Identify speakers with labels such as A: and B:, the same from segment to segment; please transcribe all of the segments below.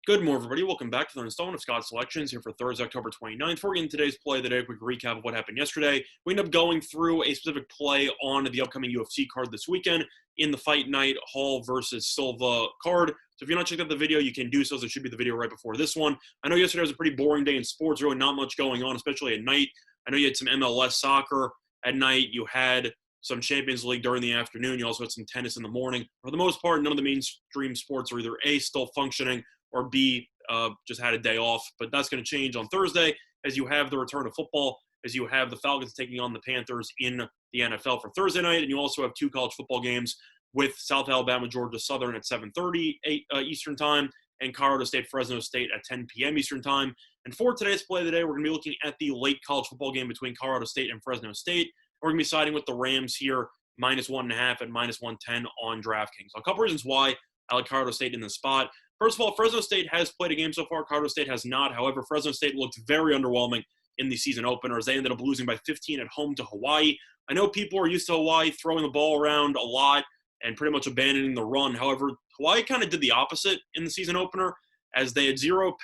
A: Good morning, everybody. Welcome back to the installment of Scott's Selections here for Thursday, October 29th. We're getting today's play of the day, a quick recap of what happened yesterday. We end up going through a specific play on the upcoming UFC card this weekend in the Fight Night Hall versus Silva card. So if you're not checking out the video, you can do so. So it should be the video right before this one. I know yesterday was a pretty boring day in sports, really not much going on, especially at night. I know you had some MLS soccer at night. You had some Champions League during the afternoon. You also had some tennis in the morning. For the most part, none of the mainstream sports are either A, still functioning, or B, just had a day off. But that's going to change on Thursday as you have the return of football, as you have the Falcons taking on the Panthers in the NFL for Thursday night, and you also have two college football games with South Alabama, Georgia Southern at 7:30 Eastern Time, and Colorado State, Fresno State at 10 p.m. Eastern Time. And for today's play of the day, we're going to be looking at the late college football game between Colorado State and Fresno State. We're going to be siding with the Rams here, -1.5 at -110 on DraftKings. A couple reasons why I like Colorado State in this spot. First of all, Fresno State has played a game so far. Colorado State has not. However, Fresno State looked very underwhelming in the season opener as they ended up losing by 15 at home to Hawaii. I know people are used to Hawaii throwing the ball around a lot and pretty much abandoning the run. However, Hawaii kind of did the opposite in the season opener as they had zero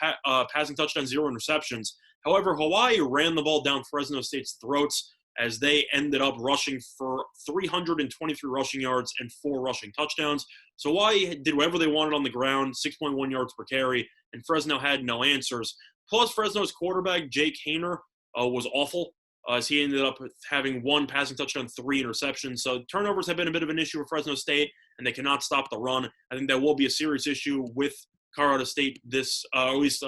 A: passing touchdowns, zero interceptions. However, Hawaii ran the ball down Fresno State's throats as they ended up rushing for 323 rushing yards and 4 rushing touchdowns. So Hawaii did whatever they wanted on the ground, 6.1 yards per carry, and Fresno had no answers. Plus, Fresno's quarterback, Jake Haener, was awful as he ended up having 1 passing touchdown, 3 interceptions. So turnovers have been a bit of an issue for Fresno State, and they cannot stop the run. I think that will be a serious issue with Colorado State at least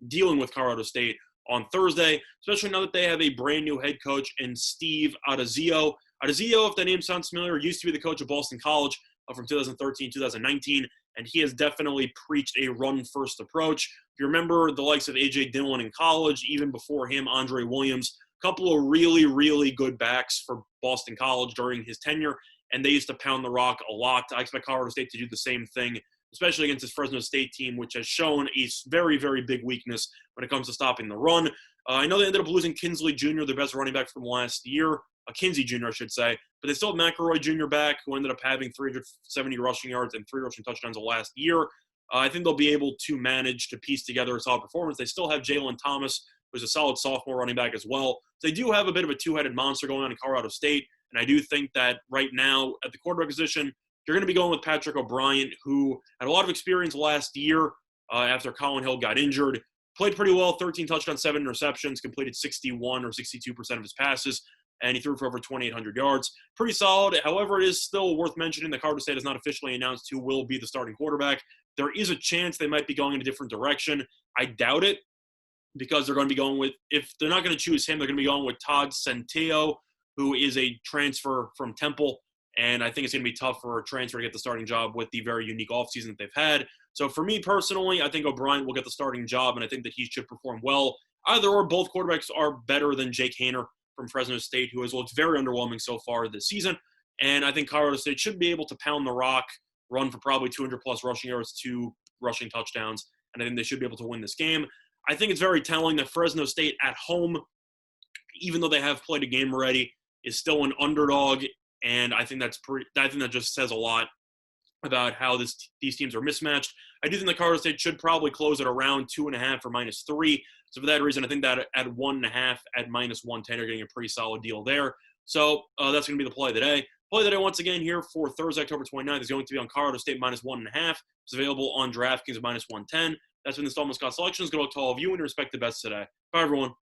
A: dealing with Colorado State on Thursday, especially now that they have a brand new head coach in Steve Addazio. Addazio, if that name sounds familiar, used to be the coach of Boston College from 2013, 2019, and he has definitely preached a run-first approach. If you remember the likes of A.J. Dillon in college, even before him, Andre Williams, a couple of really, really good backs for Boston College during his tenure, and they used to pound the rock a lot. I expect Colorado State to do the same thing, especially against this Fresno State team, which has shown a very, very big weakness when it comes to stopping the run. I know they ended up losing Kinsley Jr., their best running back from last year, Kinsey Jr., I should say, but they still have McElroy Jr. back, who ended up having 370 rushing yards and 3 rushing touchdowns last year. I think they'll be able to manage to piece together a solid performance. They still have Jalen Thomas, who's a solid sophomore running back as well. So they do have a bit of a two-headed monster going on in Colorado State, and I do think that right now at the quarterback position, you're going to be going with Patrick O'Brien, who had a lot of experience last year after Colin Hill got injured. Played pretty well, 13 touchdowns, 7 interceptions, completed 61 or 62% of his passes, and he threw for over 2,800 yards. Pretty solid. However, it is still worth mentioning that Colorado State has not officially announced who will be the starting quarterback. There is a chance they might be going in a different direction. I doubt it because they're going to be going with, if they're not going to choose him, they're going to be going with Todd Centeio, who is a transfer from Temple. And I think it's going to be tough for a transfer to get the starting job with the very unique offseason that they've had. So for me personally, I think O'Brien will get the starting job, and I think that he should perform well. Either or, both quarterbacks are better than Jake Haener from Fresno State, who has looked very underwhelming so far this season. And I think Colorado State should be able to pound the rock, run for probably 200-plus rushing yards, 2 rushing touchdowns, and I think they should be able to win this game. I think it's very telling that Fresno State at home, even though they have played a game already, is still an underdog. And I think that just says a lot about how these teams are mismatched. I do think that Colorado State should probably close at around 2.5 or -3. So for that reason, I think that at 1.5 at -110, you're getting a pretty solid deal there. So that's going to be the play of the day. Play of the day once again here for Thursday, October 29th is going to be on Colorado State -1.5. It's available on DraftKings at -110. That's been the installment of Scott Selections. Good luck to all of you and your respective bets today. Bye, everyone.